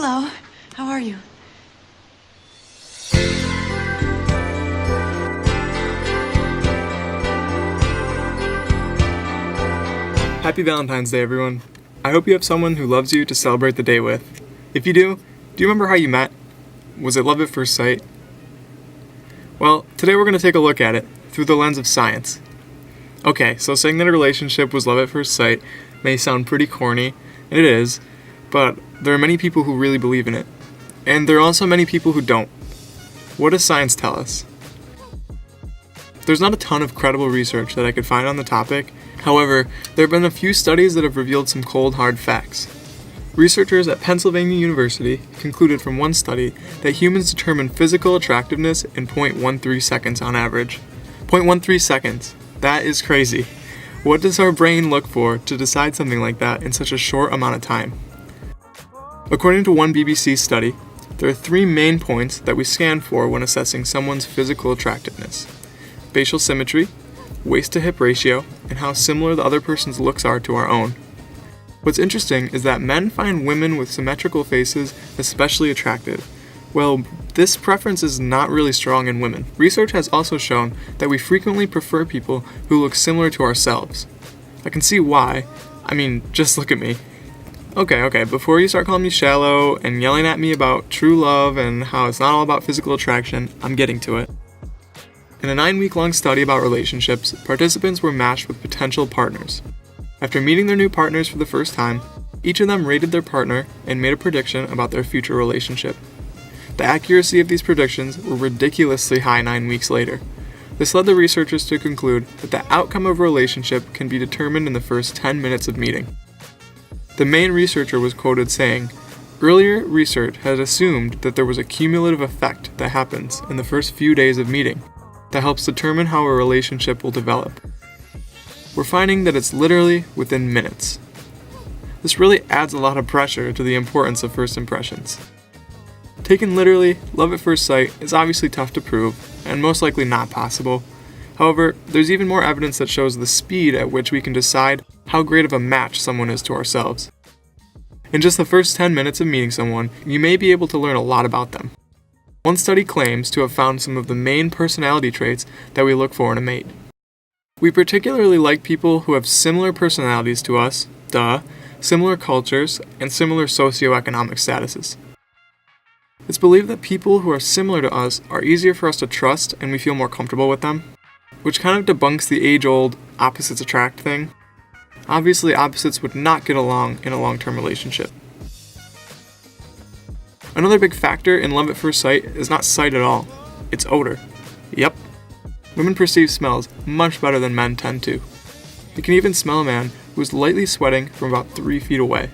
Hello. How are you? Happy Valentine's Day, everyone. I hope you have someone who loves you to celebrate the day with. If you do you remember how you met? Was it love at first sight? Well, today we're going to take a look at it through the lens of science. Okay, so saying that a relationship was love at first sight may sound pretty corny, and it is, but there are many people who really believe in it. And there are also many people who don't. What does science tell us? There's not a ton of credible research that I could find on the topic. However, there have been a few studies that have revealed some cold, hard facts. Researchers at Pennsylvania University concluded from one study that humans determine physical attractiveness in 0.13 seconds on average. 0.13 seconds. That is crazy. What does our brain look for to decide something like that in such a short amount of time? According to one BBC study, there are three main points that we scan for when assessing someone's physical attractiveness: facial symmetry, waist to hip ratio, and how similar the other person's looks are to our own. What's interesting is that men find women with symmetrical faces especially attractive. Well, this preference is not really strong in women. Research has also shown that we frequently prefer people who look similar to ourselves. I can see why. I mean, just look at me. Okay, before you start calling me shallow and yelling at me about true love and how it's not all about physical attraction, I'm getting to it. In a 9-week-long study about relationships, participants were matched with potential partners. After meeting their new partners for the first time, each of them rated their partner and made a prediction about their future relationship. The accuracy of these predictions were ridiculously high 9 weeks later. This led the researchers to conclude that the outcome of a relationship can be determined in the first 10 minutes of meeting. The main researcher was quoted saying, "Earlier research had assumed that there was a cumulative effect that happens in the first few days of meeting that helps determine how a relationship will develop. We're finding that it's literally within minutes." This really adds a lot of pressure to the importance of first impressions. Taken literally, love at first sight is obviously tough to prove, and most likely not possible. However, there's even more evidence that shows the speed at which we can decide how great of a match someone is to ourselves. In just the first 10 minutes of meeting someone, you may be able to learn a lot about them. One study claims to have found some of the main personality traits that we look for in a mate. We particularly like people who have similar personalities to us, similar cultures, and similar socioeconomic statuses. It's believed that people who are similar to us are easier for us to trust and we feel more comfortable with them, which kind of debunks the age-old opposites attract thing. Obviously, opposites would not get along in a long-term relationship. Another big factor in love at first sight is not sight at all, it's odor. Yep. Women perceive smells much better than men tend to. You can even smell a man who is lightly sweating from about 3 feet away.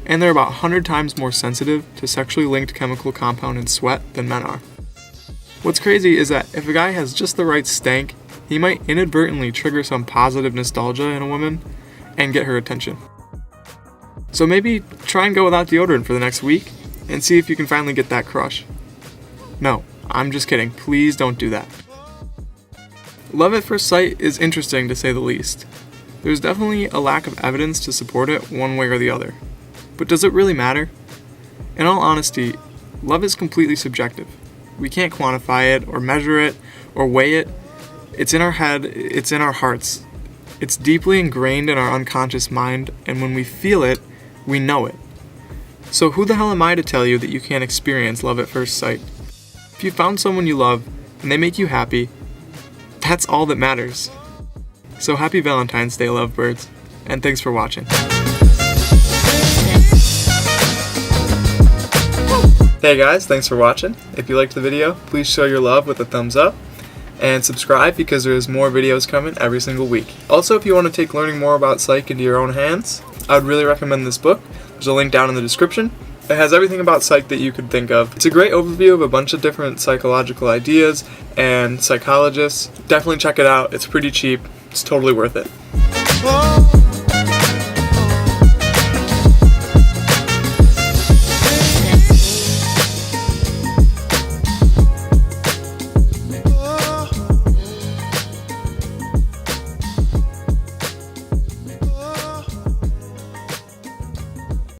And they're about 100 times more sensitive to sexually linked chemical compound in sweat than men are. What's crazy is that if a guy has just the right stank, he might inadvertently trigger some positive nostalgia in a woman and get her attention. So maybe try and go without deodorant for the next week and see if you can finally get that crush. No, I'm just kidding. Please don't do that. Love at first sight is interesting to say the least. There's definitely a lack of evidence to support it one way or the other. But does it really matter? In all honesty, love is completely subjective. We can't quantify it or measure it or weigh it. It's in our head, it's in our hearts. It's deeply ingrained in our unconscious mind, and when we feel it, we know it. So who the hell am I to tell you that you can't experience love at first sight? If you found someone you love and they make you happy, that's all that matters. So happy Valentine's Day, lovebirds, and thanks for watching. Hey guys, thanks for watching. If you liked the video, please show your love with a thumbs up and subscribe because there's more videos coming every single week. Also, if you want to take learning more about psych into your own hands, I would really recommend this book. There's a link down in the description. It has everything about psych that you could think of. It's a great overview of a bunch of different psychological ideas and psychologists. Definitely check it out. It's pretty cheap. It's totally worth it.